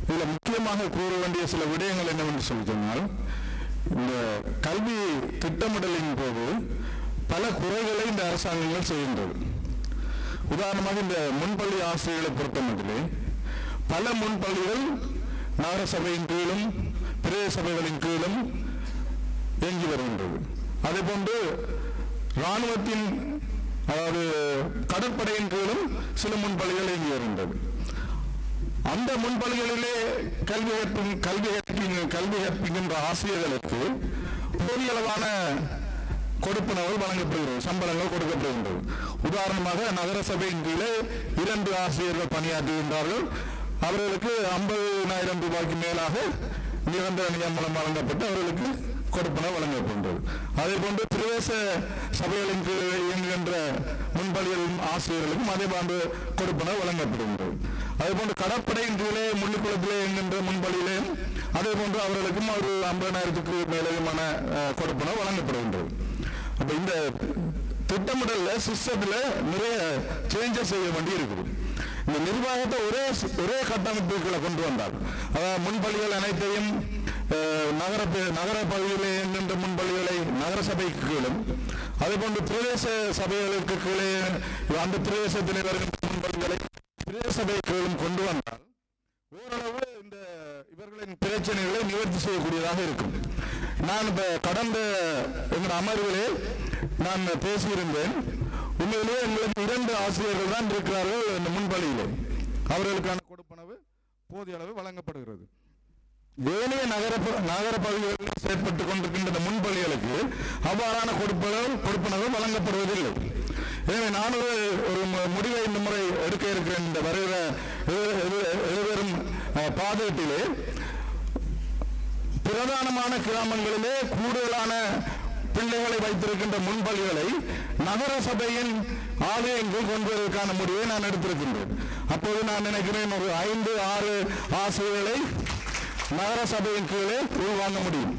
இதில் முக்கியமாக கூற வேண்டிய சில விடயங்கள் என்னவென்று சொல்லி சொன்னால், இந்த கல்வி திட்டமிடலின் போது பல குறைகளை இந்த அரசாங்கங்கள் செய்கின்றது. உதாரணமாக இந்த முன்பள்ளி ஆசிரியர்களை பொறுத்தமட்டிலே பல முன்பள்ளிகள் நகர சபையின் கீழும் பிரதேச சபைகளின் கீழும் இயங்கி வருகின்றது. அதே போன்று இராணுவத்தின் அதாவது கடற்படையின் கீழும் சில முன்பள்ளிகள் இயங்கி வருகின்றது. அந்த முன்பள்ளிகளிலே கல்வி கற்பிக்கின்ற ஆசிரியர்களுக்கு போதிய அளவான கொடுப்பனவுகள் வழங்கப்படுகிறது, சம்பளங்கள் கொடுக்கப்படுகின்றது. உதாரணமாக நகர சபையின் கீழே 2 ஆசிரியர்கள் பணியாற்றுகின்றார்கள். அவர்களுக்கு 50,000 ரூபாய்க்கு மேலாக நிரந்தர நியமனம் வழங்கப்பட்டு அவர்களுக்கு கொடுப்பனவு வழங்கப்படுகின்றது. அதே போன்று பிரதேச சபைகளின் கீழ் இயங்குகின்ற முன்பள்ளிகளின் ஆசிரியர்களுக்கும் அதே போன்று கொடுப்பனவு வழங்கப்படுகின்றது. அதே போன்று கடற்படையின் கீழே முள்ளிக்குளத்திலே என்கின்ற முன்பள்ளியிலேயும் அதே போன்று அவர்களுக்கும் ஒரு 50,000க்கு மேலமான கொடுப்பனவு வழங்கப்படுகின்றது. அப்ப இந்த திட்டமிடல சிஸ்டத்துல நிறைய சேஞ்சஸ் செய்ய வேண்டி இருக்குது. இந்த நிர்வாகத்தை ஒரே கட்டமைப்புகளை கொண்டு வந்தார். அதாவது முன்பள்ளிகள் அனைத்தையும் நகர பகுதியிலே என்கின்ற முன்பள்ளிகளை நகர சபைக்கு கீழும், அதே போன்று பிரதேச சபைகளுக்கு கீழே அந்த பிரதேசத்தில் வருகின்ற முன்பள்ளிகளை பிரதேச சபை கீழும் கொண்டு வந்தால் ஓரளவு இந்த இவர்களின் பிரச்சனைகளை நிவர்த்தி செய்யக்கூடியதாக இருக்கும். நான் இப்ப கடந்த எங்கள் அமர்வுகளே நான் பேசியிருந்தேன். உண்மையிலேயே எங்களுக்கு 2 ஆசிரியர்கள் தான் இருக்கிறார்கள் இந்த முன்பள்ளியிலே. அவர்களுக்கான கொடுப்பனவு போதிய அளவு வழங்கப்படுகிறது. ஏனைய நகர பகுதிகளில் செயற்பட்டுக் கொண்டிருக்கின்ற முன்பள்ளிகளுக்கு அவ்வாறான கொடுப்பனவு வழங்கப்படுவதில்லை. எனவே நான் ஒரு முடிவை இந்த முறை எடுக்க இருக்கிறேன். இந்த வருகிற எதிர்வரும் பாதத்திலே பிரதானமான கிராமங்களிலே கூடுதலான பிள்ளைகளை வைத்திருக்கின்ற முன்பள்ளிகளை நகர சபையின் ஆலயங்கள் கொண்டு வருவதற்கான முடிவை நான் எடுத்திருக்கின்றேன். அப்போது நான் நினைக்கிறேன் ஒரு 5-6 ஆசிரியர்களை நகர சபையின் கீழே உள்வாங்க முடியும்.